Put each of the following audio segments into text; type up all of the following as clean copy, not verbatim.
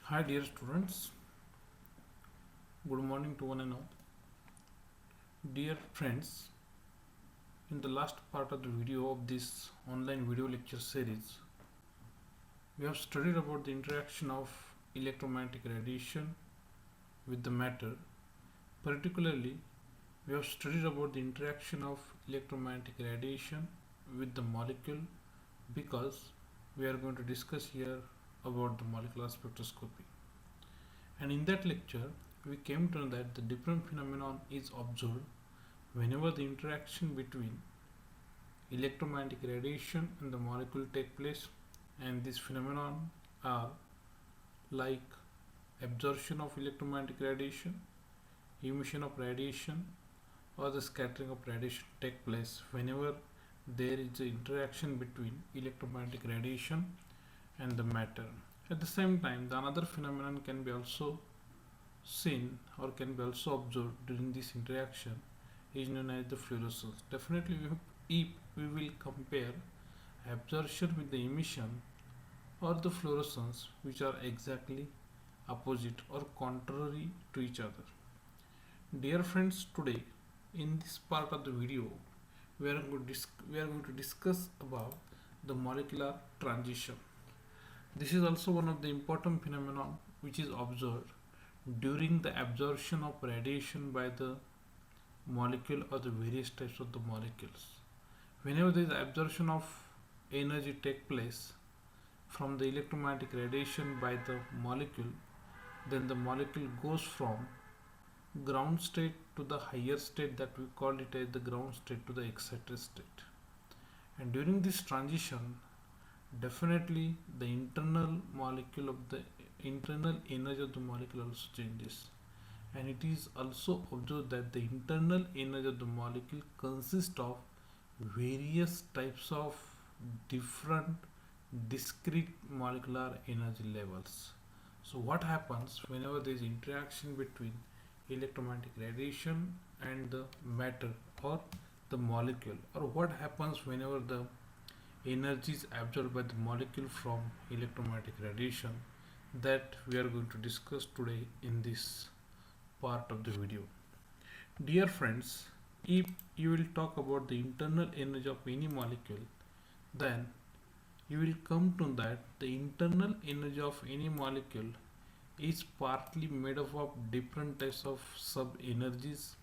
Hi dear students, good morning to one and all. Dear friends, in the last part of the video of this online video lecture series, we have studied about the interaction of electromagnetic radiation with the matter. Particularly, we have studied about the interaction of electromagnetic radiation with the molecule because we are going to discuss here about the molecular spectroscopy. And in that lecture, we came to know that the different phenomenon is observed whenever the interaction between electromagnetic radiation and the molecule take place, and these phenomenon are like absorption of electromagnetic radiation, emission of radiation, or the scattering of radiation take place whenever there is an interaction between electromagnetic radiation and the matter. At the same time, the another phenomenon can be also seen or can be also observed during this interaction is known as the fluorescence. Definitely, if we will compare absorption with the emission or the fluorescence, which are exactly opposite or contrary to each other. Dear friends, today in this part of the video, we are going to discuss about the molecular transition. This is also one of the important phenomenon which is observed during the absorption of radiation by the molecule or the various types of the molecules. Whenever there is absorption of energy take place from the electromagnetic radiation by the molecule, then the molecule goes from ground state to the higher state, that we call it as the ground state to the excited state. And during this transition, definitely the internal energy of the molecule also changes, and it is also observed that the internal energy of the molecule consists of various types of different discrete molecular energy levels. So what happens whenever there is interaction between electromagnetic radiation and the matter or the molecule, or what happens whenever the energy is absorbed by the molecule from electromagnetic radiation, that we are going to discuss today in this part of the video. Dear friends, if you will talk about the internal energy of any molecule, then you will come to that the internal energy of any molecule is partly made up of different types of sub energies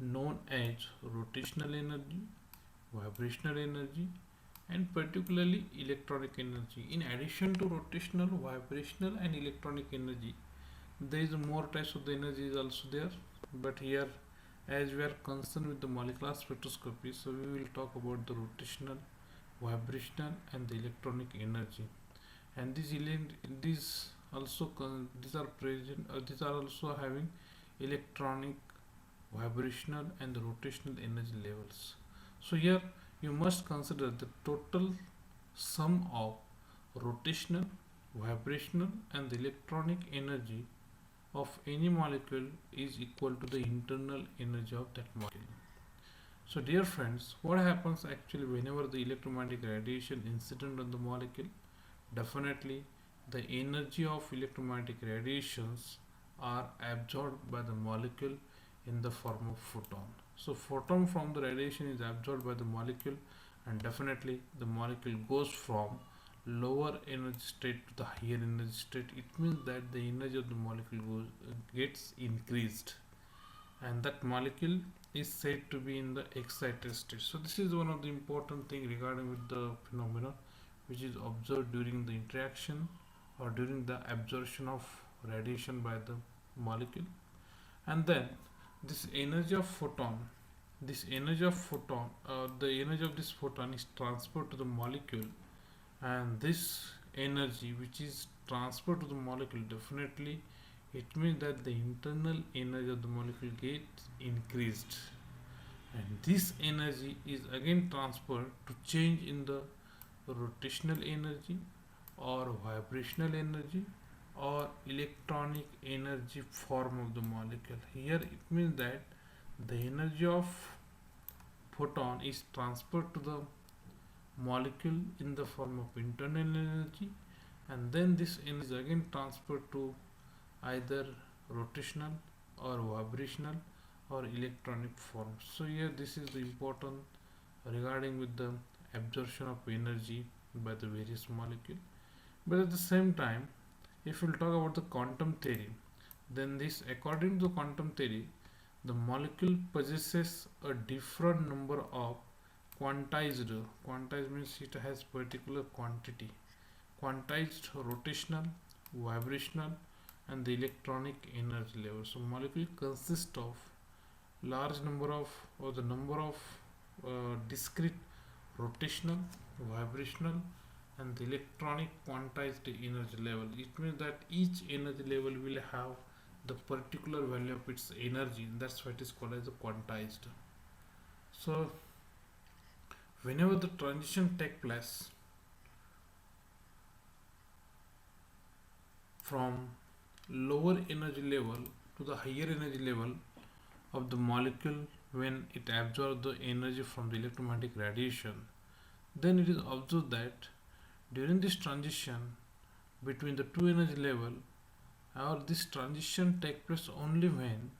known as rotational energy, vibrational energy, and particularly electronic energy. In addition to rotational, vibrational, and electronic energy, there is more types of the energy is also there, but here, as we are concerned with the molecular spectroscopy, so we will talk about the rotational, vibrational, and the electronic energy. And these are present. These are also having electronic, vibrational, and the rotational energy levels. So here you must consider the total sum of rotational, vibrational, and the electronic energy of any molecule is equal to the internal energy of that molecule. So dear friends, what happens actually whenever the electromagnetic radiation incident on the molecule? Definitely the energy of electromagnetic radiations are absorbed by the molecule in the form of photon. So photon from the radiation is absorbed by the molecule, and definitely the molecule goes from lower energy state to the higher energy state. It means that the energy of the molecule gets increased, and that molecule is said to be in the excited state. So this is one of the important thing regarding with the phenomena which is observed during the interaction or during the absorption of radiation by the molecule. And then this energy of photon, the energy of this photon is transferred to the molecule, and this energy which is transferred to the molecule, definitely it means that the internal energy of the molecule gets increased, and this energy is again transferred to change in the rotational energy or vibrational energy or electronic energy form of the molecule. Here it means that the energy of photon is transferred to the molecule in the form of internal energy, and then this energy is again transferred to either rotational or vibrational or electronic form. So here this is the important regarding with the absorption of energy by the various molecule. But at the same time, if we'll talk about the quantum theory, then this according to quantum theory, the molecule possesses a different number of quantized means it has particular quantity, quantized rotational, vibrational and the electronic energy level. So molecule consists of large number of or the number of discrete rotational, vibrational and the electronic quantized energy level. It means that each energy level will have the particular value of its energy, and that's why it is called as the quantized. So whenever the transition take place from lower energy level to the higher energy level of the molecule, when it absorbs the energy from the electromagnetic radiation, then it is observed that during this transition between the two energy level, or this transition takes place only when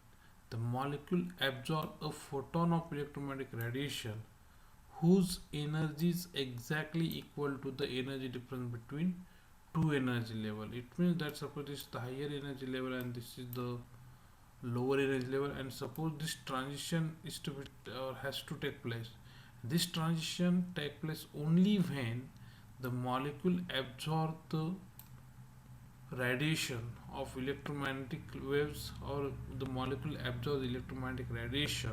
the molecule absorbs a photon of electromagnetic radiation whose energy is exactly equal to the energy difference between two energy level. It means that suppose this is the higher energy level and this is the lower energy level, and suppose this transition is to be or has to take place. This transition takes place only when the molecule absorbs the radiation of electromagnetic waves, or the molecule absorbs electromagnetic radiation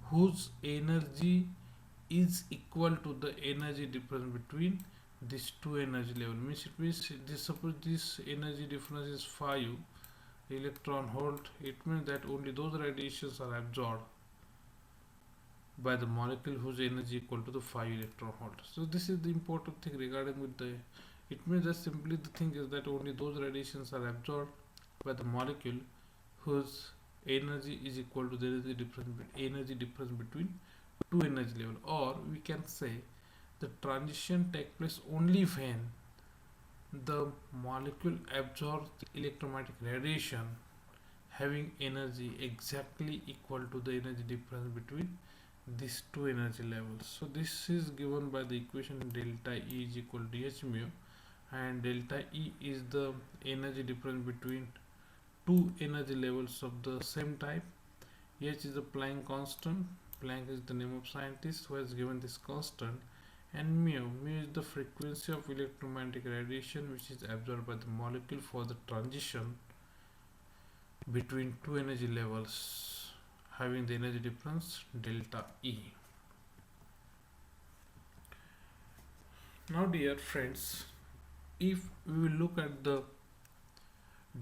whose energy is equal to the energy difference between these two energy level. Means it means this, suppose this energy difference is 5 electron volt, it means that only those radiations are absorbed by the molecule whose energy equal to the 5 electron volt. So this is the important thing regarding with the, it means that simply the thing is that only those radiations are absorbed by the molecule whose energy is equal to the energy difference between two energy level. Or we can say the transition takes place only when the molecule absorbs electromagnetic radiation having energy exactly equal to the energy difference between these two energy levels. So this is given by the equation delta E is equal to H mu, and delta E is the energy difference between two energy levels of the same type. H is the Planck constant. Planck is the name of scientist who has given this constant, and mu is the frequency of electromagnetic radiation which is absorbed by the molecule for the transition between two energy levels having the energy difference delta E. Now dear friends, if we will look at the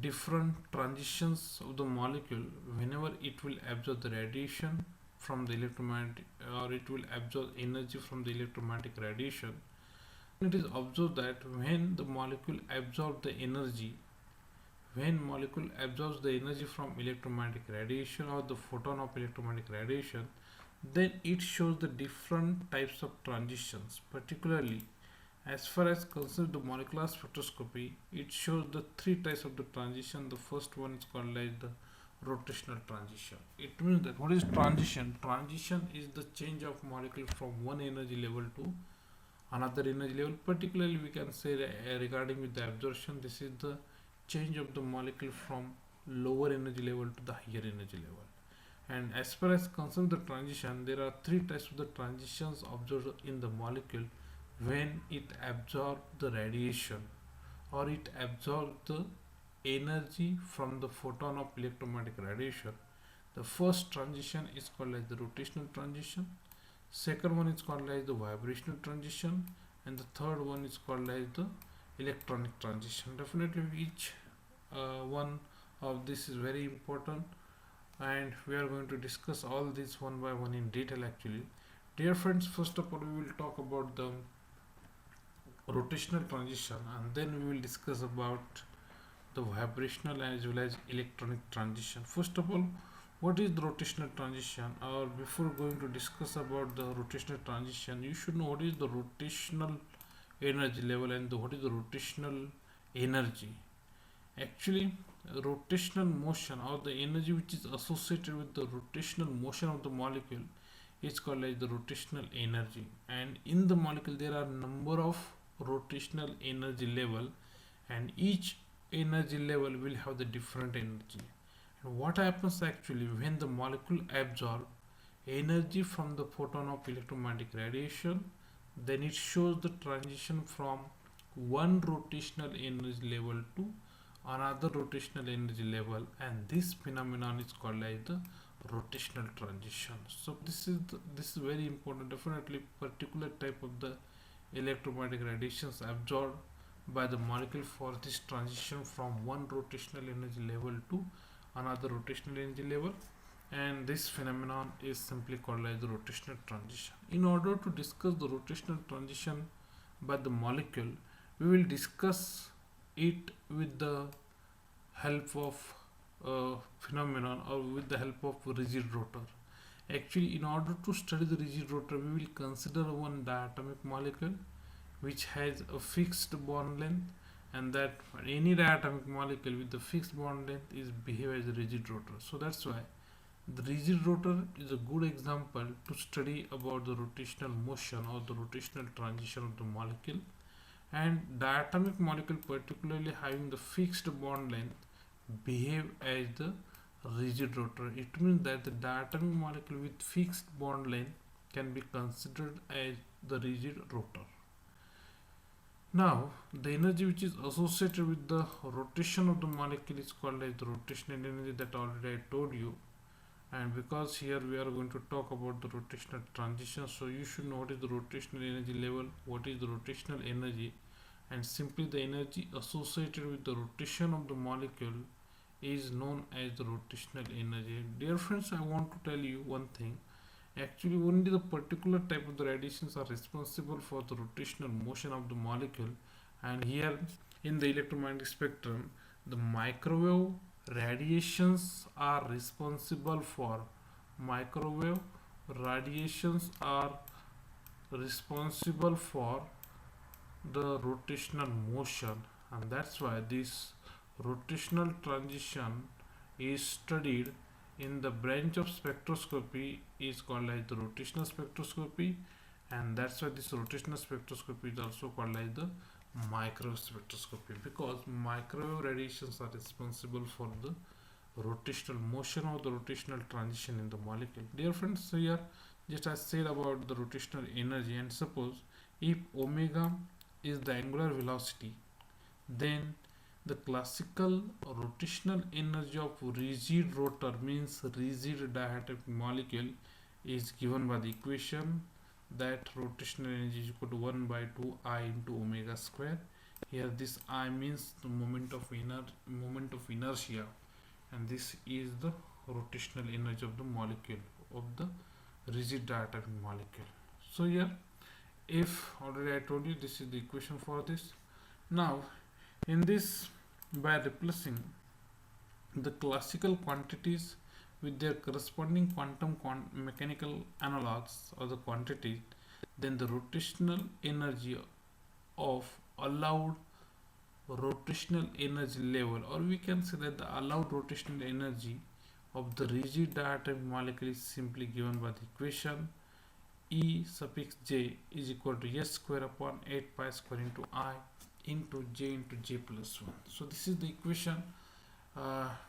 different transitions of the molecule whenever it will absorb the radiation from the electromagnetic, or it will absorb energy from the electromagnetic radiation, it is observed that when the molecule absorbs the energy, when molecule absorbs the energy from electromagnetic radiation or the photon of electromagnetic radiation, then it shows the different types of transitions. Particularly as far as concerns the molecular spectroscopy, it shows the three types of the transition. The first one is called like the rotational transition. It means that what is transition? Transition is the change of molecule from one energy level to another energy level. Particularly we can say regarding with the absorption, this is the change of the molecule from lower energy level to the higher energy level. And as far as concerns the transition, there are three types of the transitions observed in the molecule when it absorbs the radiation or it absorbs the energy from the photon of electromagnetic radiation. The first transition is called as the rotational transition, second one is called as the vibrational transition, and the third one is called as the electronic transition. Definitely each one of this is very important, and we are going to discuss all these one by one in detail actually. Dear friends, first of all we will talk about the rotational transition, and then we will discuss about the vibrational as well as electronic transition. First of all, what is the rotational transition? Or before going to discuss about the rotational transition, you should know what is the rotational energy level and what is the rotational energy. Actually, rotational motion or the energy which is associated with the rotational motion of the molecule is called as the rotational energy. And in the molecule there are number of rotational energy level, and each energy level will have the different energy. And what happens actually when the molecule absorb energy from the photon of electromagnetic radiation, then it shows the transition from one rotational energy level to another rotational energy level, and this phenomenon is called as the rotational transition. So this is very important. Definitely particular type of the electromagnetic radiations absorbed by the molecule for this transition from one rotational energy level to another rotational energy level, and this phenomenon is simply called as the rotational transition. In order to discuss the rotational transition by the molecule, we will discuss it with the help of phenomenon or with the help of rigid rotor. Actually, in order to study the rigid rotor, we will consider one diatomic molecule which has a fixed bond length, and that any diatomic molecule with the fixed bond length is behave as a rigid rotor. So that's why the rigid rotor is a good example to study about the rotational motion or the rotational transition of the molecule. And diatomic molecule, particularly having the fixed bond length, behave as the rigid rotor. It means that the diatomic molecule with fixed bond length can be considered as the rigid rotor. Now, the energy which is associated with the rotation of the molecule is called as the rotational energy, that already I told you. And because here we are going to talk about the rotational transition, so you should know what is the rotational energy level, what is the rotational energy, and simply the energy associated with the rotation of the molecule is known as the rotational energy. Dear friends, I want to tell you one thing. Actually, only the particular type of the radiations are responsible for the rotational motion of the molecule, and here in the electromagnetic spectrum, the microwave radiations are responsible for microwave radiations are responsible for the rotational motion, and that's why this rotational transition is studied in the branch of spectroscopy is called as the rotational spectroscopy, and that's why this rotational spectroscopy is also called as the microwave spectroscopy, because microwave radiations are responsible for the rotational motion or the rotational transition in the molecule. Dear friends, so here just I said about the rotational energy, and suppose if omega is the angular velocity, then the classical rotational energy of rigid rotor, means rigid diatomic molecule, is given by the equation that rotational energy is equal to 1 by 2 I into omega square. Here this I means the moment of inertia, and this is the rotational energy of the molecule of the rigid diatomic molecule. So here, if already I told you, this is the equation for this. Now in this, by replacing the classical quantities with their corresponding quantum mechanical analogues or the quantity, then the rotational energy of allowed rotational energy level, or we can say that the allowed rotational energy of the rigid diatomic molecule is simply given by the equation E suffix j is equal to s square upon 8 pi square into I into j into j plus 1. So this is the equation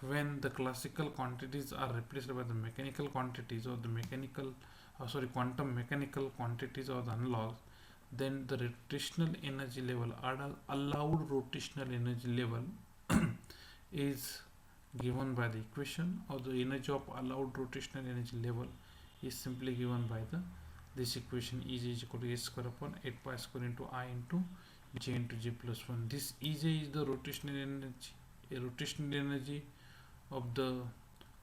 when the classical quantities are replaced by the mechanical quantities or the quantum mechanical quantities or the analogues, then the rotational energy level, allowed rotational energy level is given by the equation, or the energy of allowed rotational energy level is simply given by this equation E is equal to s square upon 8 pi square into I into j plus 1. This Ej is the rotational energy of the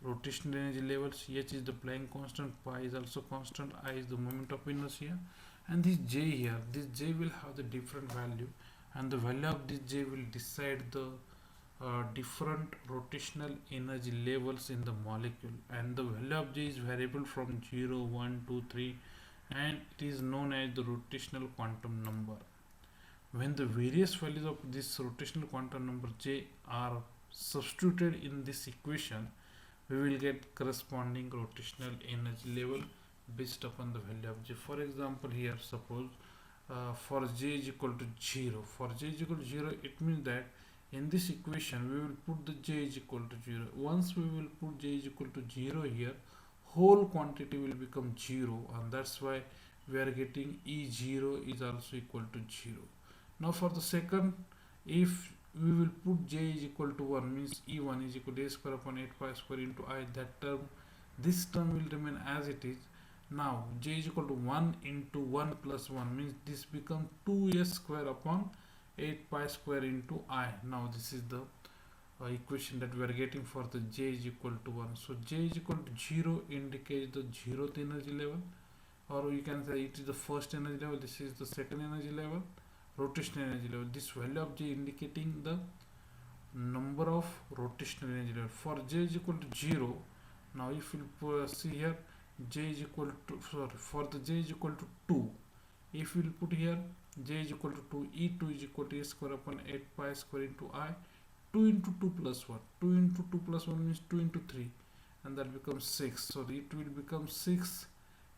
rotational energy levels. H is the Planck constant, pi is also constant, I is the moment of inertia, and this J here, this J will have the different value, and the value of this J will decide the different rotational energy levels in the molecule, and the value of J is variable from 0, 1, 2, 3, and it is known as the rotational quantum number. When the various values of this rotational quantum number J are substituted in this equation, we will get corresponding rotational energy level based upon the value of J. For example, here suppose for J is equal to 0. For J is equal to 0, it means that in this equation we will put the J is equal to 0. Once we will put J is equal to 0 here, whole quantity will become 0, and that's why we are getting E0 is also equal to 0. Now for the second, if we will put J is equal to 1, means E1 is equal to A square upon 8 pi square into I, that term, this term will remain as it is. Now J is equal to 1 into 1 plus 1, means this becomes 2S square upon 8 pi square into I. Now this is the equation that we are getting for the J is equal to 1. So J is equal to 0 indicates the 0th energy level, or you can say it is the first energy level, this is the second energy level, rotational energy level. This value of J indicating the number of rotational energy level. For J is equal to 0, now if you see here, J is equal to, for the J is equal to 2, if we will put here J is equal to 2, E2 is equal to A square upon 8 pi square into I, 2 into 2 plus 1, 2 into 2 plus 1 means 2 into 3, and that becomes 6, so it will become 6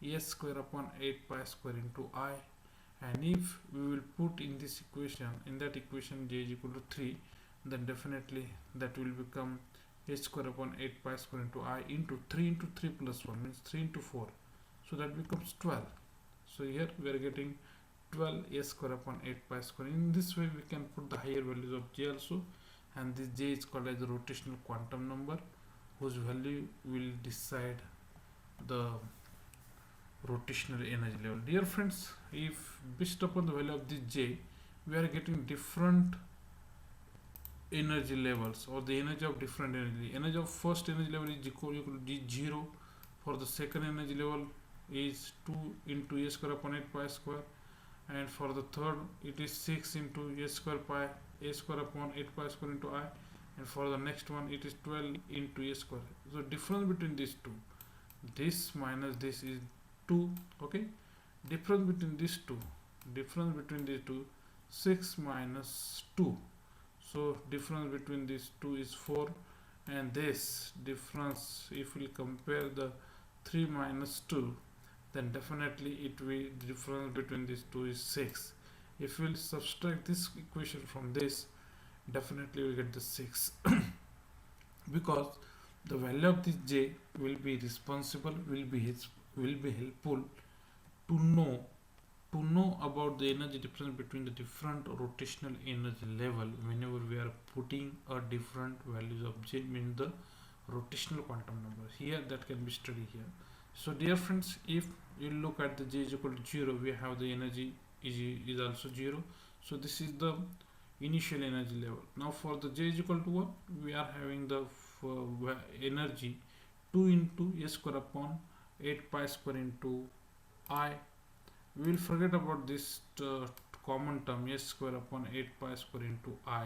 S square upon 8 pi square into I. And if we will put in this equation, in that equation J is equal to 3, then definitely that will become H square upon 8 pi square into I into 3 into 3 plus 1 means 3 into 4, so that becomes 12. So here we are getting 12 S square upon 8 pi square. In this way we can put the higher values of J also, and this J is called as the rotational quantum number, whose value will decide the rotational energy level. Dear friends, if based upon the value of this J, we are getting different energy levels, or the energy of different energy. Energy of first energy level is equal to 0. For the second energy level is 2 into A square upon 8 pi square, and for the third it is 6 into A square upon 8 pi square into I, and for the next one it is 12 into A square. So difference between these two, this minus this is 2. Okay, difference between these two, 6 minus 2, so difference between these two is 4, and this difference, if we compare the 3 minus 2, then definitely it will, the difference between these two is 6. If we will subtract this equation from this, definitely we get the 6 because the value of this J will be responsible, will be helpful to know about the energy difference between the different rotational energy level whenever we are putting a different values of J, means the rotational quantum number. Here that can be studied here. So dear friends, if you look at the J is equal to 0, we have the energy is also 0. So this is the initial energy level. Now for the J is equal to 1, we are having the energy 2 into S square upon 8 pi square into I. We will forget about this common term S square upon 8 pi square into I.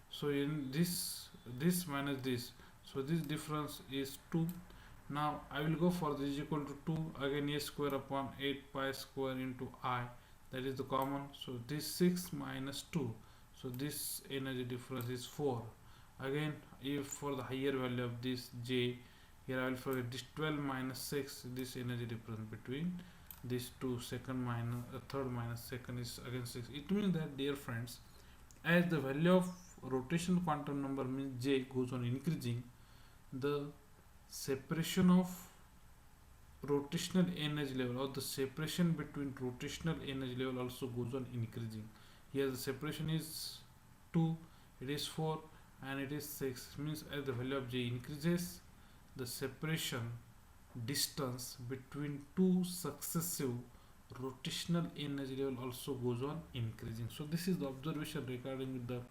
So in this minus this, so this difference is 2. Now I will go for this is equal to 2, again S square upon 8 pi square into I, that is the common. So this 6 minus 2, so this energy difference is 4. Again, if for the higher value of this J, here I will forget this 12 minus 6, this energy difference between these two, second minus third minus second is again 6. It means that, dear friends, as the value of rotational quantum number means J goes on increasing, the separation of rotational energy level, or the separation between rotational energy level, also goes on increasing. Here the separation is 2, it is 4, and it is 6. Means as the value of J increases, the separation distance between two successive rotational energy level also goes on increasing. So this is the observation regarding with the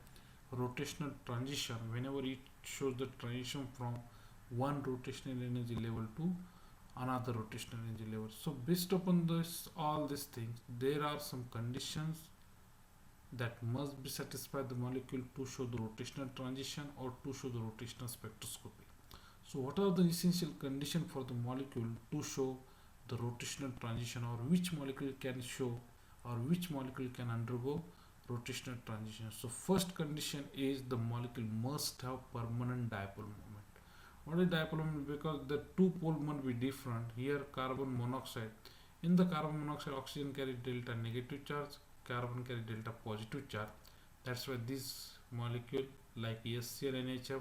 rotational transition, whenever it shows the transition from one rotational energy level to another rotational energy level. So based upon this, all these things, there are some conditions that must be satisfied the molecule to show the rotational transition or to show the rotational spectroscopy. So what are the essential conditions for the molecule to show the rotational transition, or which molecule can show or which molecule can undergo rotational transition. So first condition is the molecule must have permanent dipole moment. What is dipole moment? Because the two pole must be different. Here carbon monoxide. In the carbon monoxide, oxygen carry delta negative charge, carbon carry delta positive charge. That's why this molecule like SCl and HF,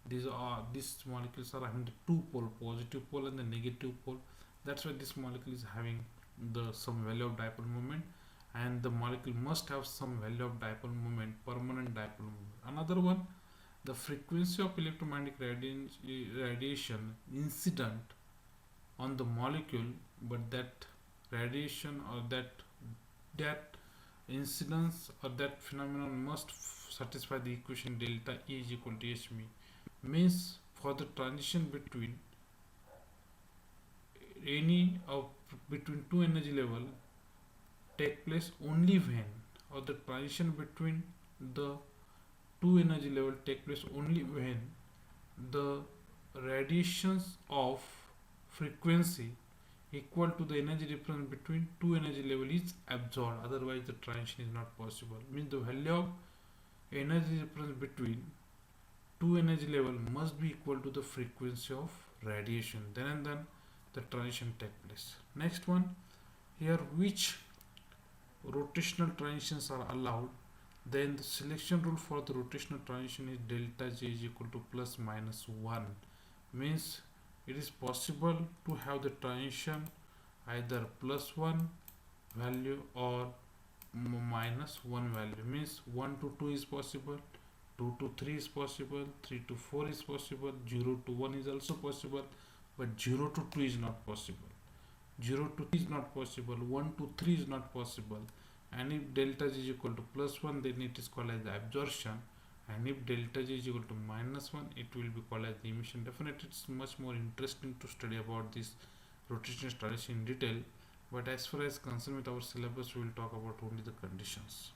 these molecules are having the two pole, positive pole and the negative pole. That's why this molecule is having the some value of dipole moment, and the molecule must have some value of dipole moment, permanent dipole moment. Another one, the frequency of electromagnetic radiation incident on the molecule, but that radiation or that incidence or that phenomenon must satisfy the equation delta E is equal to hv. Means for the transition between any of between two energy level take place only when, or the transition between the two energy level take place only when the radiations of frequency equal to the energy difference between two energy level is absorbed, otherwise the transition is not possible. Means the value of energy difference between two energy level must be equal to the frequency of radiation, then and then the transition take place. Next one, here which rotational transitions are allowed, then the selection rule for the rotational transition is delta J is equal to plus minus 1. Means it is possible to have the transition either plus 1 value or minus 1 value. Means 1 to 2 is possible, 2 to 3 is possible, 3 to 4 is possible, 0 to 1 is also possible, but 0 to 2 is not possible. 0 to 3 is not possible, 1 to 3 is not possible, and if delta G is equal to plus 1, then it is called as the absorption, and if delta G is equal to minus 1, it will be called as the emission. Definitely it's much more interesting to study about this rotational transition in detail, but as far as concerned with our syllabus, we will talk about only the conditions.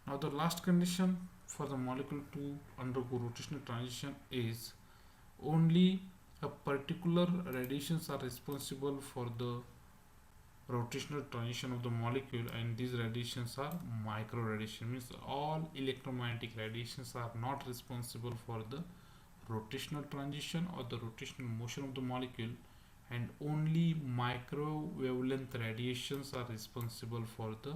Now the last condition for the molecule to undergo rotational transition is only a particular radiations are responsible for the rotational transition of the molecule, and these radiations are micro radiation. Means all electromagnetic radiations are not responsible for the rotational transition or the rotational motion of the molecule, and only micro wavelength radiations are responsible for the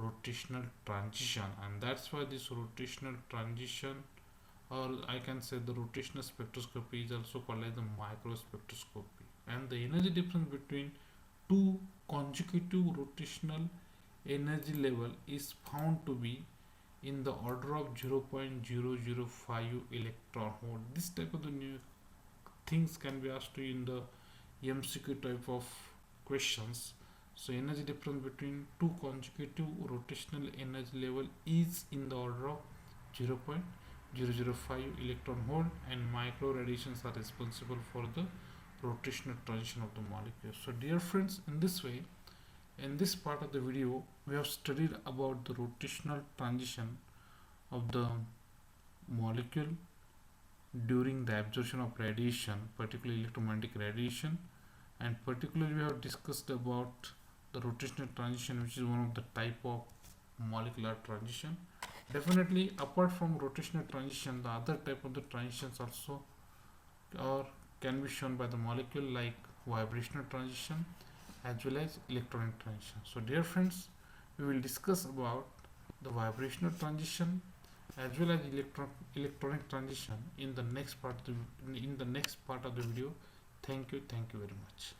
rotational transition, and that's why this rotational transition, or I can say the rotational spectroscopy, is also called as the microspectroscopy. And the energy difference between two consecutive rotational energy level is found to be in the order of 0.005 electron volt. This type of the new things can be asked to you in the MCQ type of questions. So energy difference between two consecutive rotational energy level is in the order of 0.005 electron volt, and micro radiations are responsible for the rotational transition of the molecule. So dear friends, in this way, in this part of the video, we have studied about the rotational transition of the molecule during the absorption of radiation, particularly electromagnetic radiation, and particularly we have discussed about the rotational transition, which is one of the type of molecular transition. Definitely apart from rotational transition, the other type of the transitions also or can be shown by the molecule, like vibrational transition as well as electronic transition. So dear friends, we will discuss about the vibrational transition as well as electronic transition in the next part of the video. Thank you very much.